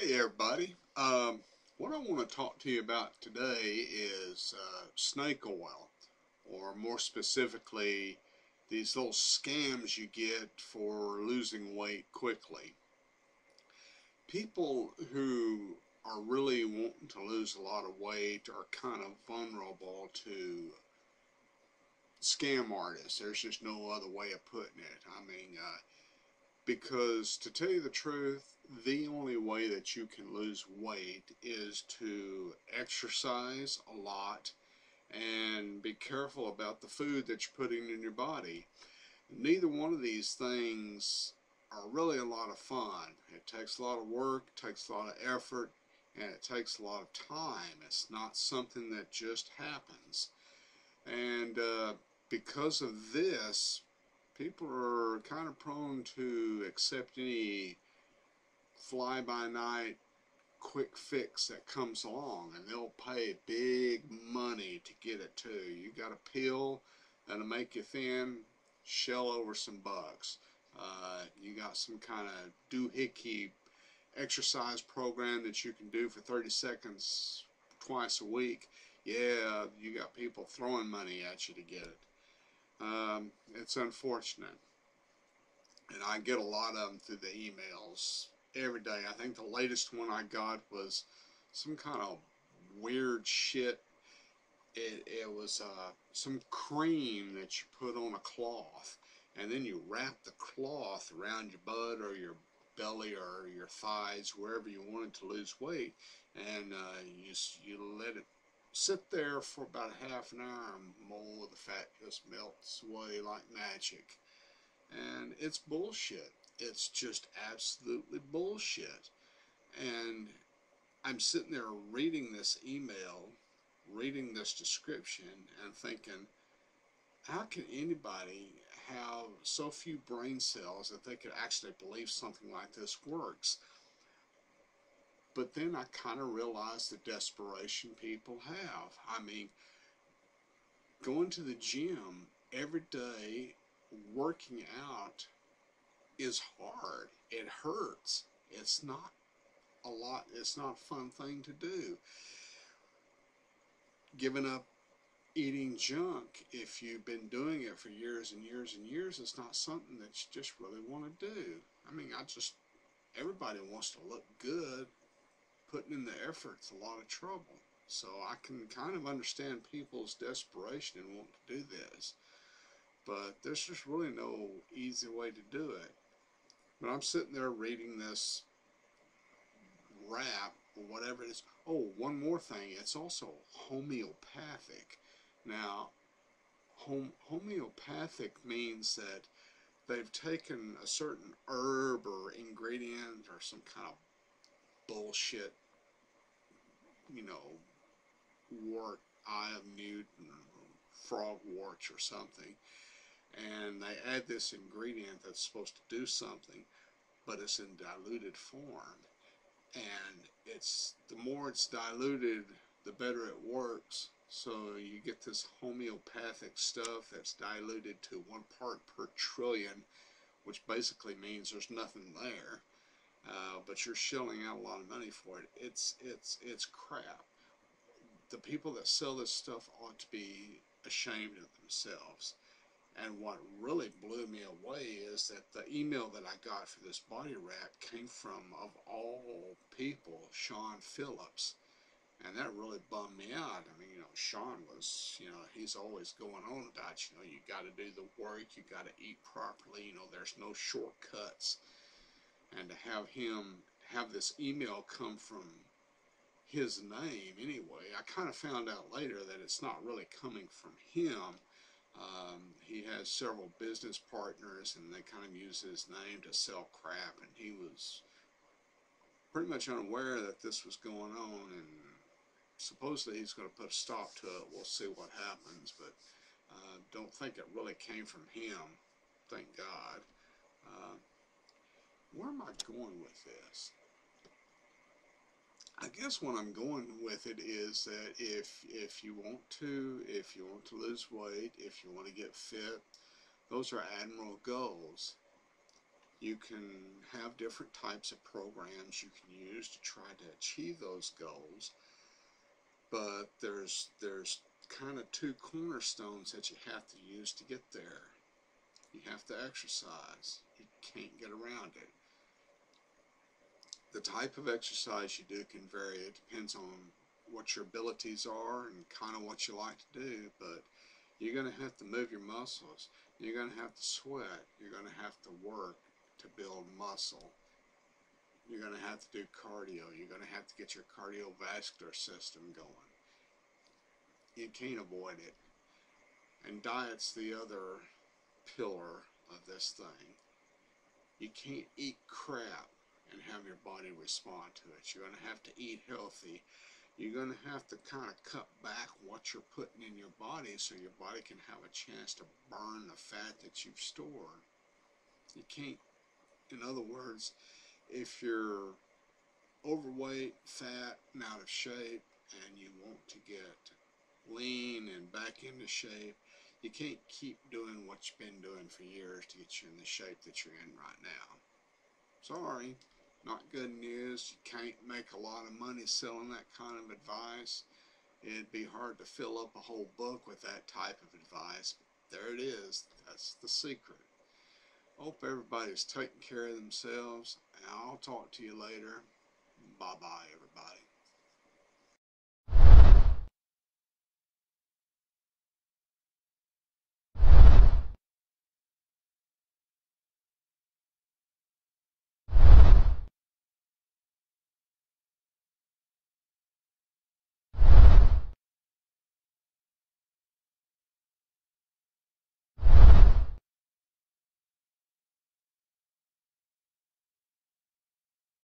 Hey everybody. What I want to talk to you about today is snake oil, or more specifically, these little scams you get for losing weight quickly. People who are really wanting to lose a lot of weight are kind of vulnerable to scam artists. There's just no other way of putting it. Because to tell you the truth, the only way that you can lose weight is to exercise a lot and be careful about the food that you're putting in your body. Neither one of these things are really a lot of fun. It takes a lot of work, it takes a lot of effort, and it takes a lot of time. It's not something that just happens. And because of this, people are kind of prone to accept any fly-by-night quick fix that comes along, and they'll pay big money to get it too. You got a pill that'll make you thin, shell over some bucks. You got some kind of doohickey exercise program that you can do for 30 seconds twice a week. Yeah, you got people throwing money at you to get it. It's unfortunate, and I get a lot of them through the emails every day. I think the latest one I got was some kind of weird shit. It was some cream that you put on a cloth, and then you wrap the cloth around your butt or your belly or your thighs, wherever you wanted to lose weight, and you let it sit there for about half an hour, and more of the fat just melts away like magic. And it's bullshit. It's just absolutely bullshit. And I'm sitting there reading this email, reading this description, and thinking, how can anybody have so few brain cells that they could actually believe something like this works? But then I kind of realized the desperation people have. I mean, going to the gym every day, working out is hard. It hurts. It's not it's not a fun thing to do. Giving up eating junk, if you've been doing it for years and years and years, it's not something that you just really want to do. I mean, everybody wants to look good. Putting in the effort's a lot of trouble. So I can kind of understand people's desperation and wanting to do this. But there's just really no easy way to do it. But I'm sitting there reading this rap or whatever it is. Oh, one more thing. It's also homeopathic. Now, homeopathic means that they've taken a certain herb or ingredient or some kind of bullshit, wart, eye of Newton, frog warts or something, and they add this ingredient that's supposed to do something, but it's in diluted form. And the more it's diluted, the better it works. So you get this homeopathic stuff that's diluted to 1 part per trillion, which basically means there's nothing there. But you're shelling out a lot of money for it. It's crap. The people that sell this stuff ought to be ashamed of themselves. And what really blew me away is that the email that I got for this body wrap came from, of all people, Sean Phillips. And that really bummed me out. I mean, Sean was, he's always going on about, you got to do the work, you got to eat properly, there's no shortcuts. And to have him have this email come from his name anyway, I kind of found out later that it's not really coming from him. He has several business partners, and they kind of use his name to sell crap, and he was pretty much unaware that this was going on, and supposedly he's going to put a stop to it. We'll see what happens, but don't think it really came from him, thank God. Where am I going with this? I guess what I'm going with it is that if you want to lose weight, if you want to get fit, those are admirable goals. You can have different types of programs you can use to try to achieve those goals, but there's kind of two cornerstones that you have to use to get there. You have to exercise. You can't get around it. The type of exercise you do can vary. It depends on what your abilities are and kind of what you like to do, but you're going to have to move your muscles. You're going to have to sweat. You're going to have to work to build muscle. You're going to have to do cardio. You're going to have to get your cardiovascular system going. You can't avoid it. And diet's the other pillar of this thing. You can't eat crap and have your body respond to it. You're going to have to eat healthy. You're going to have to kind of cut back what you're putting in your body so your body can have a chance to burn the fat that you've stored. You can't, in other words, if you're overweight, fat, and out of shape, and you want to get lean and back into shape, you can't keep doing what you've been doing for years to get you in the shape that you're in right now. Sorry, not good news. You can't make a lot of money selling that kind of advice. It'd be hard to fill up a whole book with that type of advice. But there it is. That's the secret. Hope everybody's taking care of themselves, and I'll talk to you later. Bye-bye, everybody.